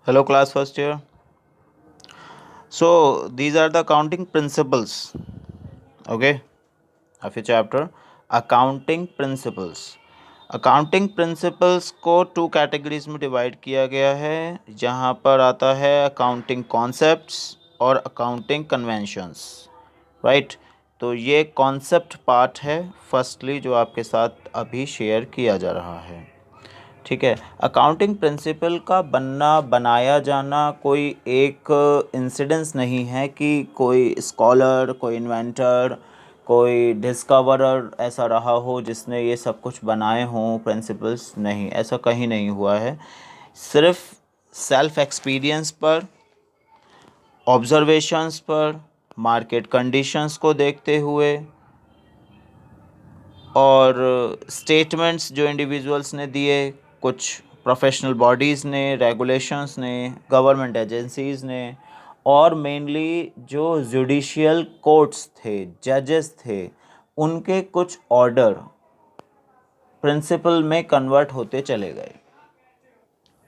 Hello, class first year. So, these are the accounting principles, okay, of your chapter. Accounting principles. Accounting principles को two categories में divide किया गया है, जहाँ पर आता है अकाउंटिंग कॉन्सेप्ट्स और अकाउंटिंग कन्वेंशंस, राइट। तो ये कॉन्सेप्ट पार्ट है फर्स्टली जो आपके साथ अभी शेयर किया जा रहा है, ठीक है। अकाउंटिंग प्रिंसिपल का बनाया जाना कोई एक इंसिडेंस नहीं है कि कोई स्कॉलर, कोई इन्वेंटर, कोई डिस्कवरर ऐसा रहा हो जिसने ये सब कुछ बनाए हों प्रिंसिपल्स। नहीं, ऐसा कहीं नहीं हुआ है। सिर्फ सेल्फ एक्सपीरियंस पर, ऑब्जर्वेशंस पर, मार्केट कंडीशंस को देखते हुए और स्टेटमेंट्स जो इंडिविजुअल्स ने दिए, कुछ प्रोफेशनल बॉडीज़ ने, रेगुलेशंस ने, गवर्नमेंट एजेंसीज़ ने, और मेनली जो जुडिशियल कोर्ट्स थे, जजेस थे, उनके कुछ ऑर्डर प्रिंसिपल में कन्वर्ट होते चले गए।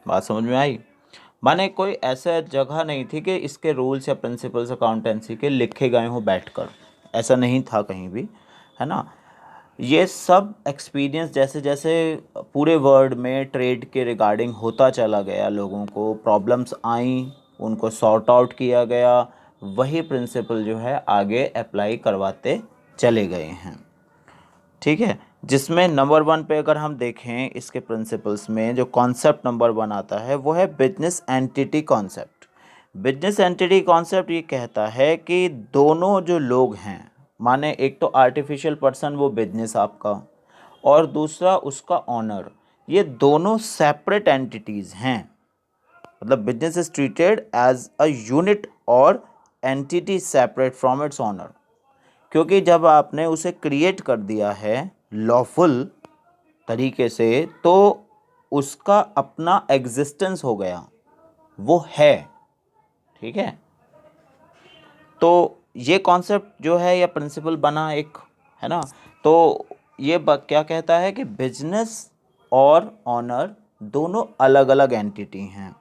बात समझ में आई? माने कोई ऐसा जगह नहीं थी कि इसके रूल्स या प्रिंसिपल्स अकाउंटेंसी के लिखे गए हों बैठकर, ऐसा नहीं था कहीं भी, है ना। ये सब एक्सपीरियंस जैसे जैसे पूरे वर्ल्ड में ट्रेड के रिगार्डिंग होता चला गया, लोगों को प्रॉब्लम्स आई, उनको सॉर्ट आउट किया गया, वही प्रिंसिपल जो है आगे अप्लाई करवाते चले गए हैं, ठीक है। जिसमें नंबर 1 पे अगर हम देखें इसके प्रिंसिपल्स में जो कॉन्सेप्ट नंबर 1 आता है वो है business entity concept. Business entity concept ये कहता है कि दोनों जो लोग हैं, माने एक तो आर्टिफिशियल पर्सन वो बिजनेस आपका, और दूसरा उसका ऑनर, ये दोनों सेपरेट एंटिटीज़ हैं। मतलब business is treated as a unit और entity separate from its owner, क्योंकि जब आपने उसे क्रिएट कर दिया है लॉफुल तरीके से तो उसका अपना एग्जिस्टेंस हो गया, वो है, ठीक है। तो ये कॉन्सेप्ट जो है या प्रिंसिपल बना एक, है ना। तो ये क्या कहता है कि बिजनेस और ऑनर दोनों अलग अलग एंटिटी हैं,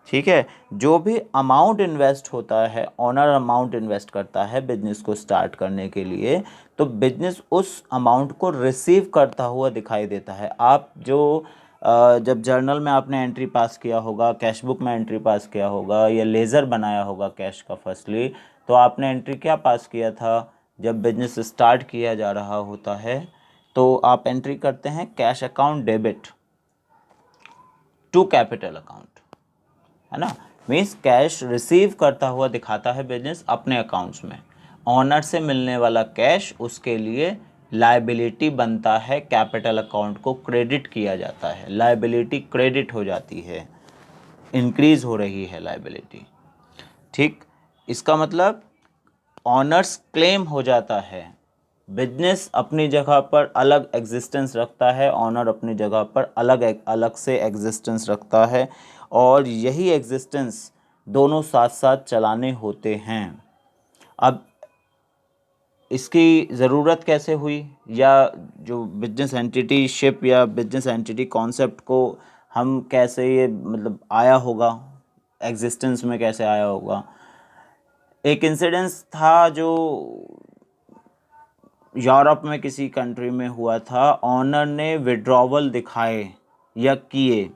ठीक है। जो भी अमाउंट इन्वेस्ट होता है, ऑनर अमाउंट इन्वेस्ट करता है बिजनेस को स्टार्ट करने के लिए, तो बिजनेस उस अमाउंट को रिसीव करता हुआ दिखाई देता है। आप जो जब जर्नल में आपने एंट्री पास किया होगा, कैश बुक में एंट्री पास किया होगा, या लेज़र बनाया होगा कैश का फर्स्टली, तो आपने एंट्री क्या पास किया था? जब बिजनेस स्टार्ट किया जा रहा होता है तो आप एंट्री करते हैं cash account debit to capital account, है ना। मीन्स कैश रिसीव करता हुआ दिखाता है बिजनेस अपने अकाउंट्स में। ऑनर से मिलने वाला कैश उसके लिए लायबिलिटी बनता है, कैपिटल अकाउंट को क्रेडिट किया जाता है, लायबिलिटी क्रेडिट हो जाती है, इंक्रीज हो रही है लायबिलिटी, ठीक। इसका मतलब ऑनर्स क्लेम हो जाता है, बिजनेस अपनी जगह पर अलग एग्जिस्टेंस रखता है, ऑनर अपनी जगह पर अलग अलग से एग्जिस्टेंस रखता है, और यही एग्जिस्टेंस दोनों साथ साथ चलाने होते हैं। अब इसकी ज़रूरत कैसे हुई, या जो बिजनेस एंटिटी शिप या बिजनेस एंटिटी कॉन्सेप्ट को हम कैसे, ये मतलब आया होगा एग्जिस्टेंस में, कैसे आया होगा। एक इंसिडेंस था जो यूरोप में किसी कंट्री में हुआ था। ऑनर ने विड्रॉवल दिखाए या किए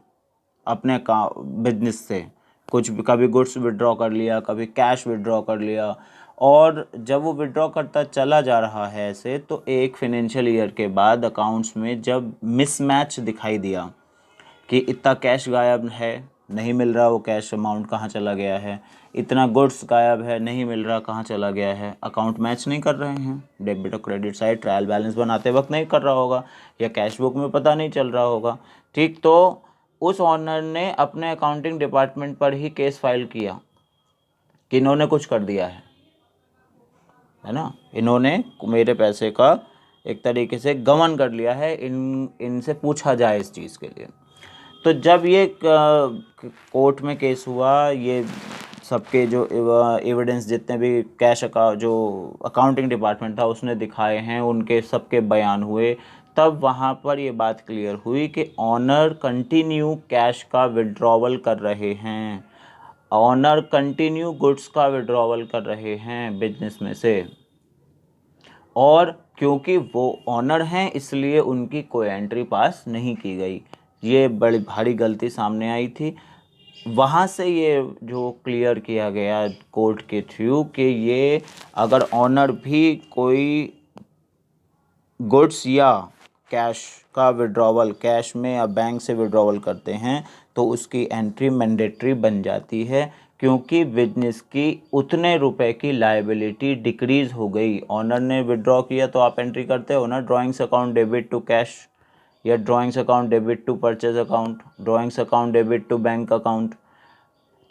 अपने बिजनेस से, कुछ भी, कभी गुड्स विड्रॉ कर लिया, कभी कैश विड्रॉ कर लिया, और जब वो विड्रॉ करता चला जा रहा है ऐसे, तो एक फाइनेंशियल ईयर के बाद अकाउंट्स में जब मिसमैच दिखाई दिया कि इतना कैश गायब है, नहीं मिल रहा, वो कैश अमाउंट कहाँ चला गया है, इतना गुड्स गायब है, नहीं मिल रहा, कहाँ चला गया है, अकाउंट मैच नहीं कर रहे हैं, डेबिट और क्रेडिट साइड ट्रायल बैलेंस बनाते वक्त नहीं कर रहा होगा, या कैश बुक में पता नहीं चल रहा होगा, ठीक। तो उस ऑनर ने अपने अकाउंटिंग डिपार्टमेंट पर ही केस फाइल किया कि इन्होंने कुछ कर दिया है ना, इन्होंने मेरे पैसे का एक तरीके से गबन कर लिया है, इनसे पूछा जाए इस चीज़ के लिए। तो जब ये कोर्ट में केस हुआ, ये सबके जो एविडेंस जितने भी कैश का जो अकाउंटिंग डिपार्टमेंट था उसने दिखाए हैं, उनके सबके बयान हुए, तब वहाँ पर ये बात क्लियर हुई कि ऑनर कंटिन्यू कैश का विड्रॉवल कर रहे हैं, ऑनर कंटिन्यू गुड्स का विड्रॉवल कर रहे हैं बिजनेस में से, और क्योंकि वो ऑनर हैं इसलिए उनकी कोई एंट्री पास नहीं की गई। ये बड़ी भारी गलती सामने आई थी। वहाँ से ये जो क्लियर किया गया कोर्ट के थ्रू कि ये अगर ऑनर भी कोई गुड्स या कैश का विड्रॉवल, कैश में या बैंक से विड्रॉवल करते हैं तो उसकी एंट्री मैंडेटरी बन जाती है, क्योंकि बिजनेस की उतने रुपए की लायबिलिटी डिक्रीज़ हो गई। ऑनर ने विड्रॉ किया तो आप एंट्री करते हो ना, drawings account debit to cash या drawings account debit to purchase account, drawings account debit to bank account.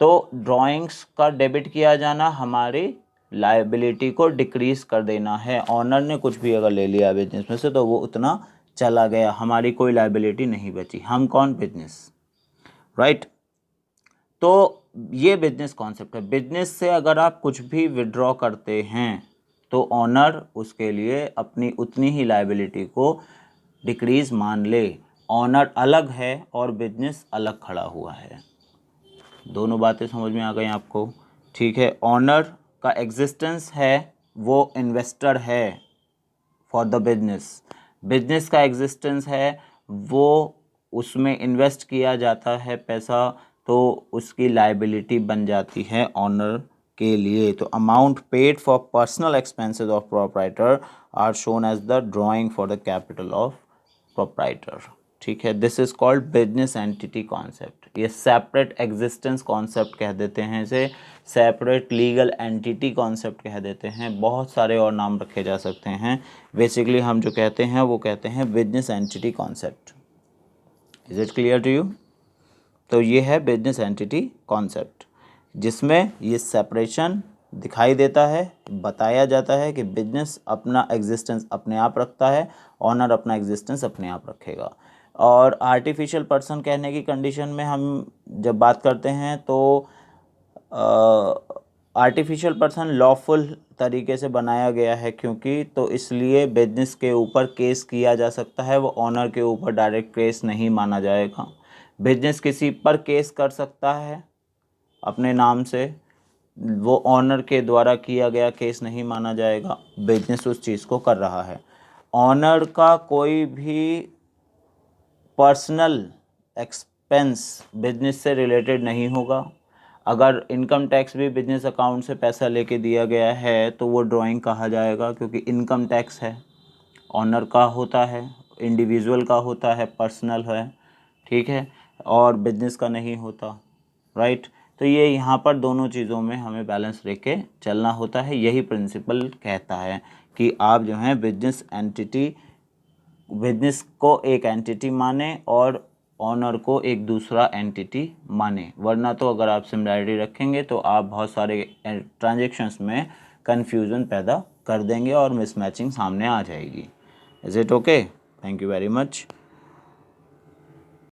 तो ड्राइंग्स का डेबिट किया जाना हमारी लायबिलिटी को डिक्रीज़ कर देना है। ऑनर ने कुछ भी अगर ले लिया बिजनेस में से तो वो उतना चला गया, हमारी कोई लायबिलिटी नहीं बची। हम कौन? Business, right. तो ये बिजनेस कॉन्सेप्ट है। बिजनेस से अगर आप कुछ भी विड्रॉ करते हैं तो ऑनर उसके लिए अपनी उतनी ही लायबिलिटी को डिक्रीज़ मान ले। ऑनर अलग है और बिजनेस अलग खड़ा हुआ है। दोनों बातें समझ में आ गई आपको? ठीक है। ऑनर का एग्जिस्टेंस है, वो इन्वेस्टर है फॉर द बिजनेस। बिजनेस का एग्जिस्टेंस है, वो उसमें इन्वेस्ट किया जाता है पैसा, तो उसकी लायबिलिटी बन जाती है ऑनर के लिए। तो amount paid for personal expenses of proprietor are shown as the drawing for the capital of proprietor. ठीक है। This is called business entity concept. ये सेपरेट एग्जिस्टेंस कॉन्सेप्ट कह देते हैं इसे, सेपरेट लीगल एंटिटी कॉन्सेप्ट कह देते हैं, बहुत सारे और नाम रखे जा सकते हैं। बेसिकली हम जो कहते हैं वो कहते हैं business entity concept. Is it clear to you? तो ये है बिजनेस एंटिटी कॉन्सेप्ट, जिसमें ये सेपरेशन दिखाई देता है, बताया जाता है कि बिजनेस अपना एग्जिस्टेंस अपने आप रखता है, ऑनर अपना एग्जिस्टेंस अपने आप रखेगा। और आर्टिफिशियल पर्सन कहने की कंडीशन में हम जब बात करते हैं तो आर्टिफिशियल पर्सन लॉफुल तरीके से बनाया गया है, क्योंकि तो इसलिए बिजनेस के ऊपर केस किया जा सकता है, वो ऑनर के ऊपर डायरेक्ट केस नहीं माना जाएगा। बिजनेस किसी पर केस कर सकता है अपने नाम से, वो ऑनर के द्वारा किया गया केस नहीं माना जाएगा, बिजनेस उस चीज़ को कर रहा है। ऑनर का कोई भी पर्सनल एक्सपेंस बिजनेस से रिलेटेड नहीं होगा। अगर इनकम टैक्स भी बिजनेस अकाउंट से पैसा लेके दिया गया है तो वो ड्राइंग कहा जाएगा, क्योंकि इनकम टैक्स है, ऑनर का होता है, इंडिविजुअल का होता है, पर्सनल है, ठीक है, और बिजनेस का नहीं होता, राइट। तो ये यहाँ पर दोनों चीज़ों में हमें बैलेंस लेके चलना होता है। यही प्रिंसिपल कहता है कि आप जो हैं बिजनेस को एक एंटिटी माने और ऑनर को एक दूसरा एंटिटी माने, वरना तो अगर आप सिमिलैरिटी रखेंगे तो आप बहुत सारे ट्रांजैक्शंस में कन्फ्यूज़न पैदा कर देंगे और मिसमैचिंग सामने आ जाएगी। Is it okay? Thank you very much.